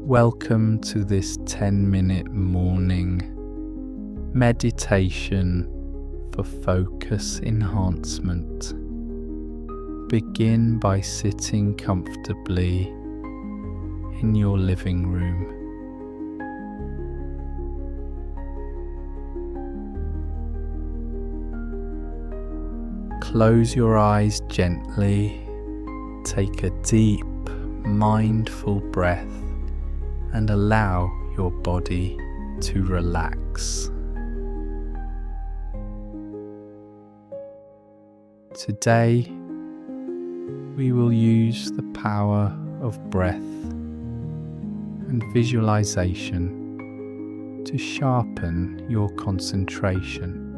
Welcome to this 10-minute morning meditation for focus enhancement. Begin by sitting comfortably in your living room. Close your eyes gently, take a deep, mindful breath and allow your body to relax. Today, we will use the power of breath and visualization to sharpen your concentration.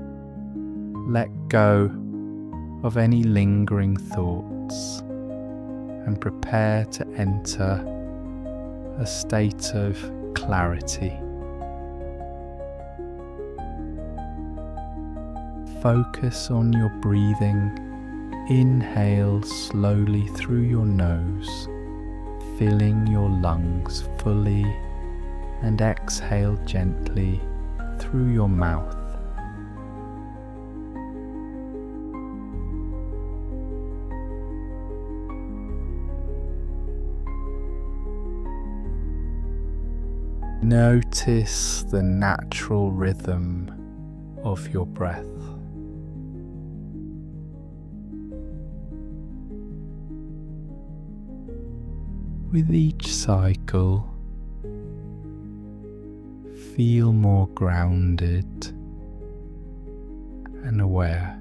Let go of any lingering thoughts and prepare to enter a state of clarity. Focus on your breathing. Inhale slowly through your nose, filling your lungs fully, and exhale gently through your mouth. Notice the natural rhythm of your breath. With each cycle, feel more grounded and aware.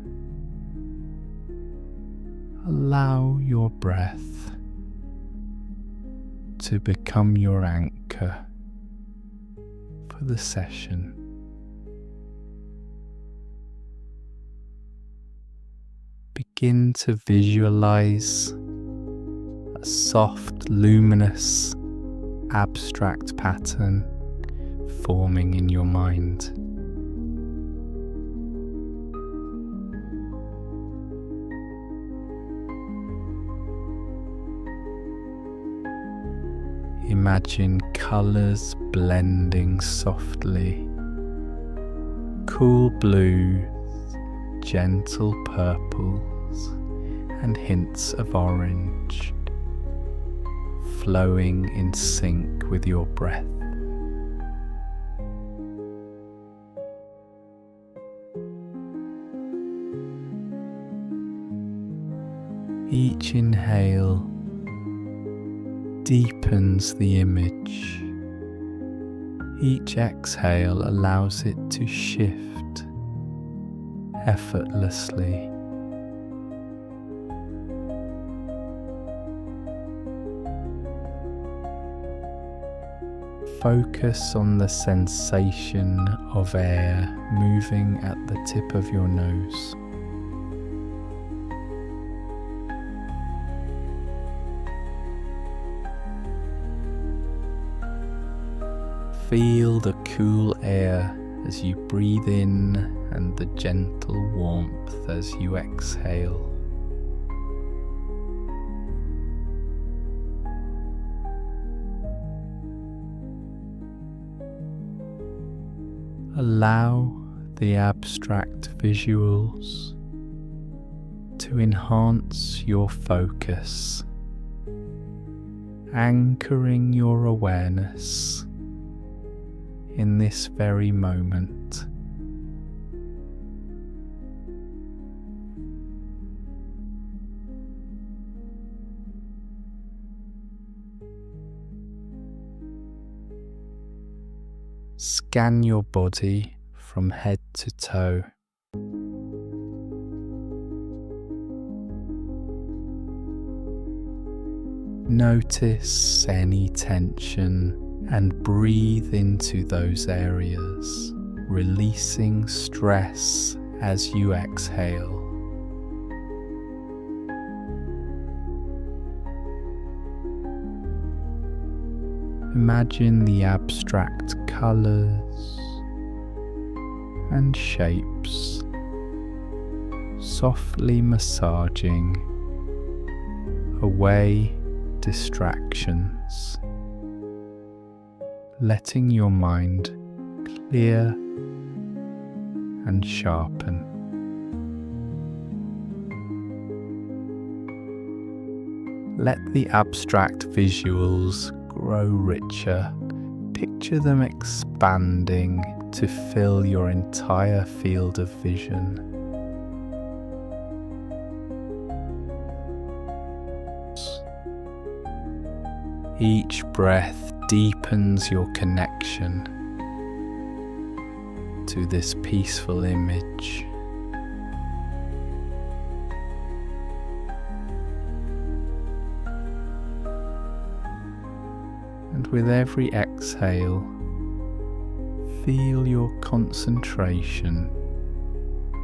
Allow your breath to become your anchor for the session. Begin to visualize a soft, luminous, abstract pattern forming in your mind. Imagine colors blending softly, cool blues, gentle purples, and hints of orange, flowing in sync with your breath. Each inhale deepens the image. Each exhale allows it to shift effortlessly. Focus on the sensation of air moving at the tip of your nose. Feel the cool air as you breathe in and the gentle warmth as you exhale. Allow the abstract visuals to enhance your focus, anchoring your awareness in this very moment. Scan your body from head to toe. Notice any tension and breathe into those areas, releasing stress as you exhale. Imagine the abstract colors and shapes softly massaging away distractions. letting your mind clear and sharpen. Let the abstract visuals grow richer. Picture them expanding to fill your entire field of vision. Each breath deepens your connection to this peaceful image. And with every exhale, feel your concentration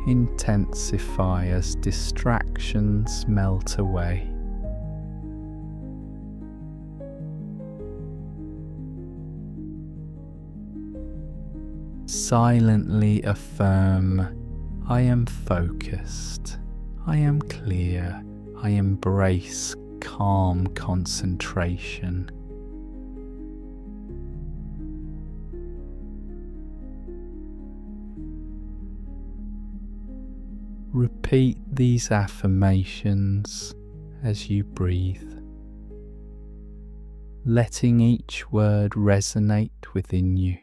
intensify as distractions melt away. Silently affirm, I am focused, I am clear, I embrace calm concentration. Repeat these affirmations as you breathe, letting each word resonate within you.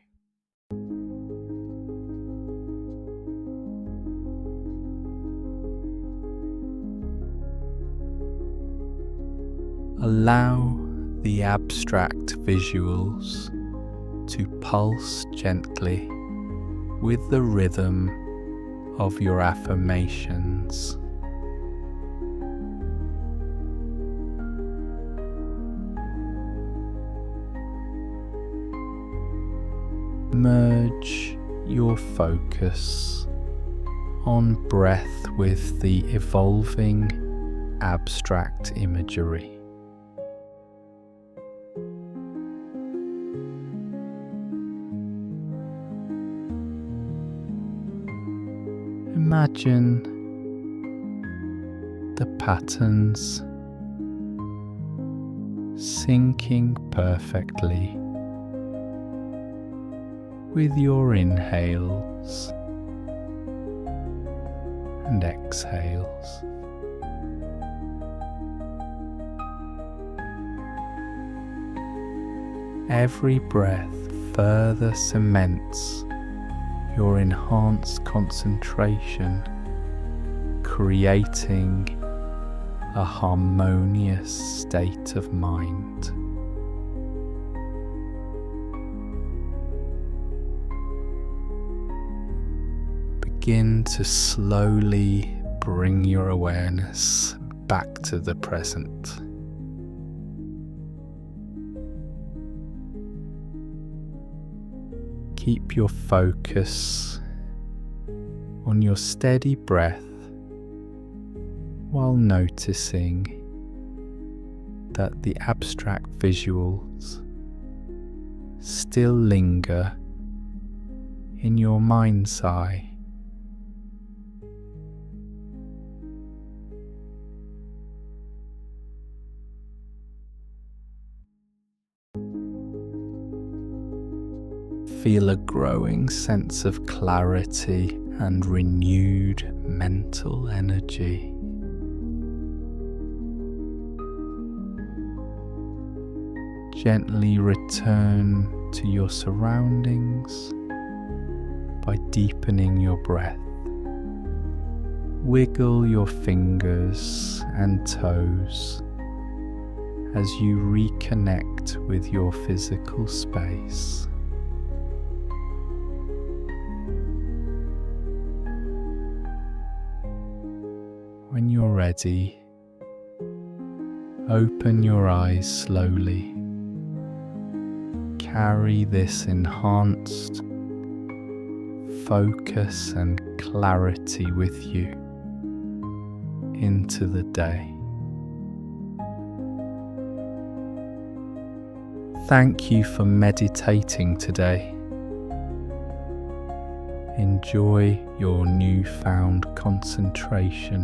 Allow the abstract visuals to pulse gently with the rhythm of your affirmations. Merge your focus on breath with the evolving abstract imagery. Imagine the patterns syncing perfectly with your inhales and exhales. Every breath further cements your enhanced concentration, creating a harmonious state of mind. Begin to slowly bring your awareness back to the present. Keep your focus on your steady breath while noticing that the abstract visuals still linger in your mind's eye. Feel a growing sense of clarity and renewed mental energy. Gently return to your surroundings by deepening your breath. Wiggle your fingers and toes as you reconnect with your physical space. When you're ready, open your eyes slowly. Carry this enhanced focus and clarity with you into the day. Thank you for meditating today. Enjoy your newfound concentration.